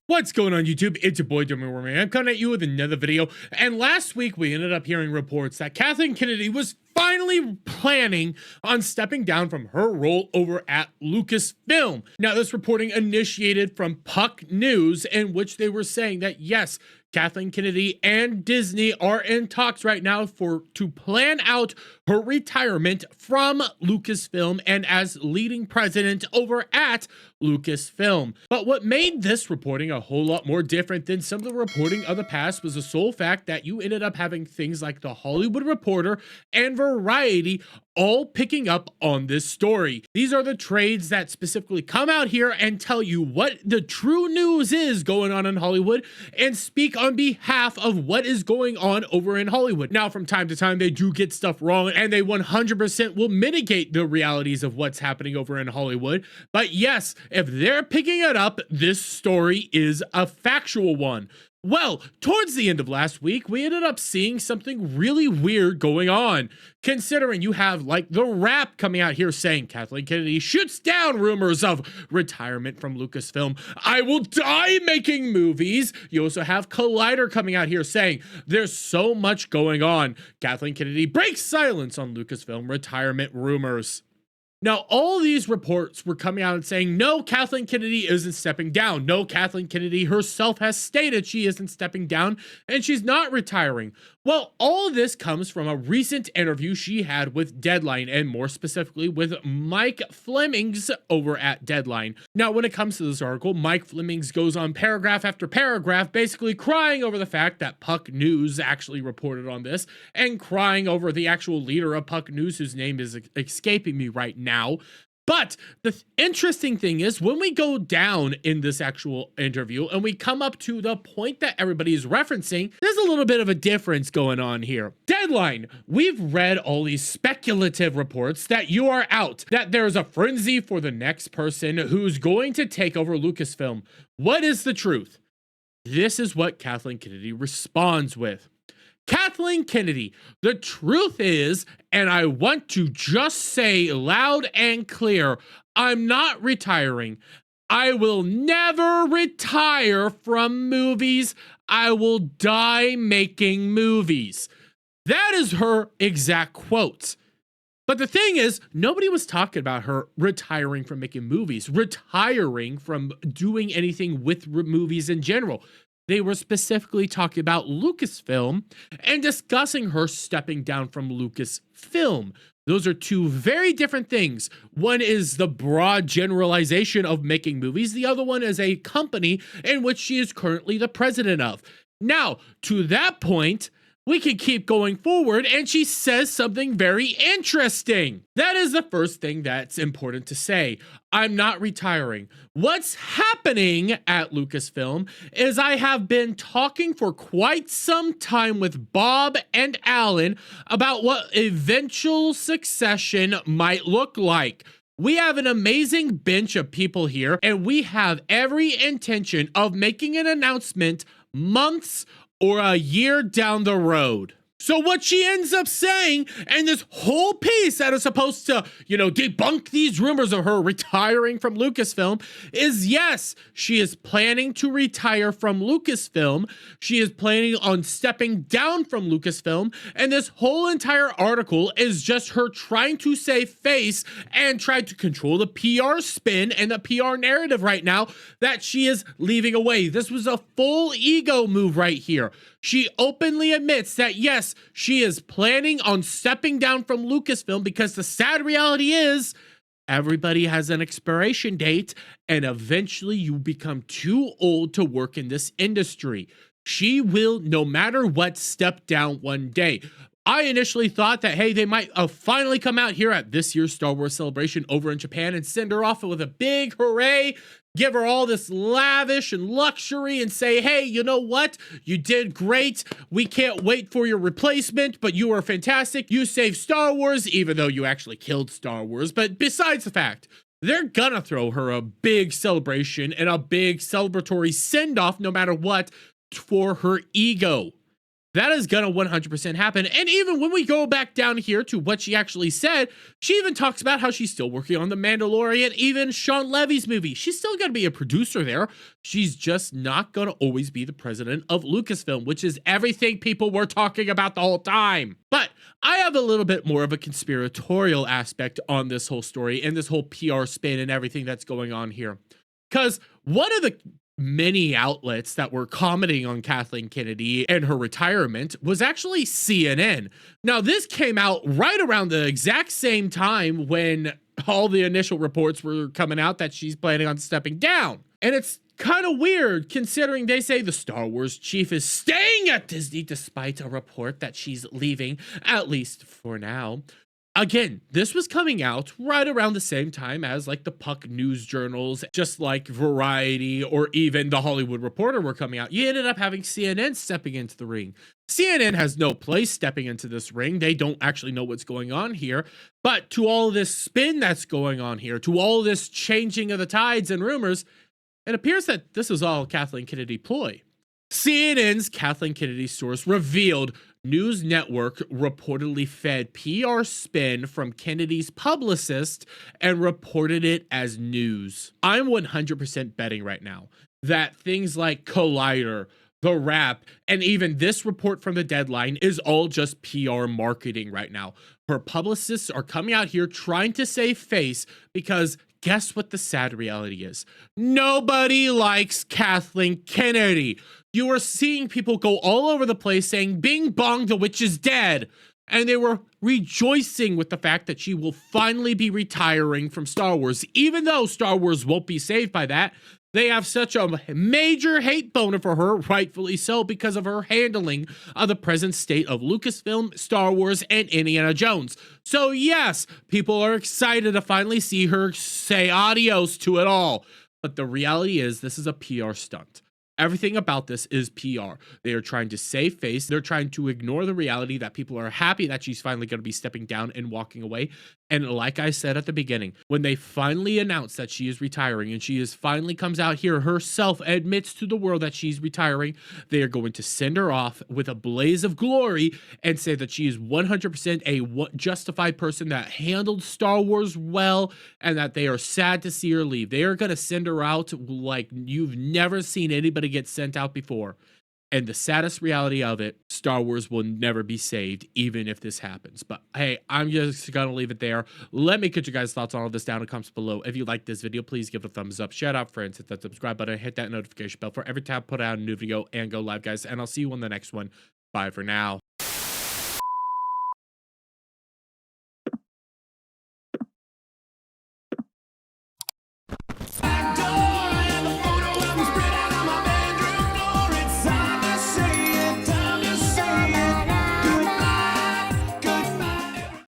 What's going on YouTube? It's your boy Dummy. I'm coming at you with another video. And last week we ended up hearing reports that Kathleen Kennedy was finally planning on stepping down from her role over at Lucasfilm. Now this reporting initiated from Puck News, in which they were saying that yes, Kathleen Kennedy and Disney are in talks right now to plan out her retirement from Lucasfilm and as leading president over at Lucasfilm. But what made this reporting a whole lot more different than some of the reporting of the past was the sole fact that you ended up having things like The Hollywood Reporter and Variety all picking up on this story. These are the trades that specifically come out here and tell you what the true news is going on in Hollywood and speak on behalf of what is going on over in Hollywood. Now, from time to time, they do get stuff wrong and they 100% will mitigate the realities of what's happening over in Hollywood. But yes, if they're picking it up, this story is a factual one. Well, towards the end of last week, we ended up seeing something really weird going on, considering you have like The Wrap coming out here saying Kathleen Kennedy shoots down rumors of retirement from Lucasfilm. I will die making movies. You also have Collider coming out here saying there's so much going on. Kathleen Kennedy breaks silence on Lucasfilm retirement rumors. Now, all these reports were coming out and saying, no, Kathleen Kennedy isn't stepping down. No, Kathleen Kennedy herself has stated she isn't stepping down and she's not retiring. Well, all of this comes from a recent interview she had with Deadline, and more specifically with Mike Flemings over at Deadline. Now, when it comes to this article, Mike Flemings goes on paragraph after paragraph, basically crying over the fact that Puck News actually reported on this, and crying over the actual leader of Puck News, whose name is escaping me right now. But the interesting thing is, when we go down in this actual interview and we come up to the point that everybody is referencing, there's a little bit of a difference going on here. Deadline, we've read all these speculative reports that you are out, that there's a frenzy for the next person who's going to take over Lucasfilm. What is the truth? This is what Kathleen Kennedy responds with. Kathleen Kennedy, the truth is, and I want to just say loud and clear, I'm not retiring. I will never retire from movies. I will die making movies. That is her exact quote. But the thing is, nobody was talking about her retiring from making movies, retiring from doing anything with movies in general. They were specifically talking about Lucasfilm and discussing her stepping down from Lucasfilm. Those are two very different things. One is the broad generalization of making movies. The other one is a company in which she is currently the president of. Now, to that point, we can keep going forward, and she says something very interesting. That is the first thing that's important to say. I'm not retiring. What's happening at Lucasfilm is I have been talking for quite some time with Bob and Alan about what eventual succession might look like. We have an amazing bench of people here, and we have every intention of making an announcement months or a year down the road. So what she ends up saying, and this whole piece that is supposed to, debunk these rumors of her retiring from Lucasfilm, is yes, she is planning to retire from Lucasfilm. She is planning on stepping down from Lucasfilm. And this whole entire article is just her trying to save face and try to control the PR spin and the PR narrative right now that she is leaving away. This was a full ego move right here. She openly admits that, yes, she is planning on stepping down from Lucasfilm because the sad reality is everybody has an expiration date and eventually you become too old to work in this industry. She will, no matter what, step down one day. I initially thought that, hey, they might finally come out here at this year's Star Wars Celebration over in Japan and send her off with a big hooray, give her all this lavish and luxury and say, hey, you know what? You did great. We can't wait for your replacement, but you are fantastic. You saved Star Wars, even though you actually killed Star Wars. But besides the fact, they're gonna throw her a big celebration and a big celebratory send-off no matter what for her ego. That is gonna 100% happen. And even when we go back down here to what she actually said, she even talks about how she's still working on The Mandalorian, even Sean Levy's movie. She's still gonna be a producer there. She's just not gonna always be the president of Lucasfilm, which is everything people were talking about the whole time. But I have a little bit more of a conspiratorial aspect on this whole story and this whole PR spin and everything that's going on here. Because one of the many outlets that were commenting on Kathleen Kennedy and her retirement was actually CNN. Now, this came out right around the exact same time when all the initial reports were coming out that she's planning on stepping down. And it's kind of weird considering they say the Star Wars chief is staying at Disney despite a report that she's leaving, at least for now. Again, this was coming out right around the same time as like the Puck news journals, just like Variety or even The Hollywood Reporter were coming out. You ended up having CNN stepping into the ring. CNN has no place stepping into this ring. They don't actually know what's going on here. But to all this spin that's going on here, to all this changing of the tides and rumors, it appears that this is all Kathleen Kennedy ploy. CNN's Kathleen Kennedy source revealed News Network reportedly fed PR spin from Kennedy's publicist and reported it as news. I'm 100% betting right now that things like Collider, The Wrap, and even this report from the Deadline is all just PR marketing right now. Her publicists are coming out here trying to save face because guess what the sad reality is? Nobody likes Kathleen Kennedy. You are seeing people go all over the place saying, "Bing bong, the witch is dead." And they were rejoicing with the fact that she will finally be retiring from Star Wars. Even though Star Wars won't be saved by that, they have such a major hate boner for her, rightfully so, because of her handling of the present state of Lucasfilm, Star Wars, and Indiana Jones. So yes, people are excited to finally see her say adios to it all. But the reality is this is a PR stunt. Everything about this is PR. They are trying to save face. They're trying to ignore the reality that people are happy that she's finally going to be stepping down and walking away. And like I said at the beginning, when they finally announce that she is retiring and she is finally comes out here herself, admits to the world that she's retiring, they are going to send her off with a blaze of glory and say that she is 100% a justified person that handled Star Wars well and that they are sad to see her leave. They are going to send her out like you've never seen anybody get sent out before. And the saddest reality of it, Star Wars will never be saved, even if this happens. But hey, I'm just gonna leave it there. Let me get your guys' thoughts on all this down in the comments below. If you like this video, please give it a thumbs up. Shout out friends, hit that subscribe button, hit that notification bell for every time I put out a new video, and go live, guys. And I'll see you on the next one. Bye for now.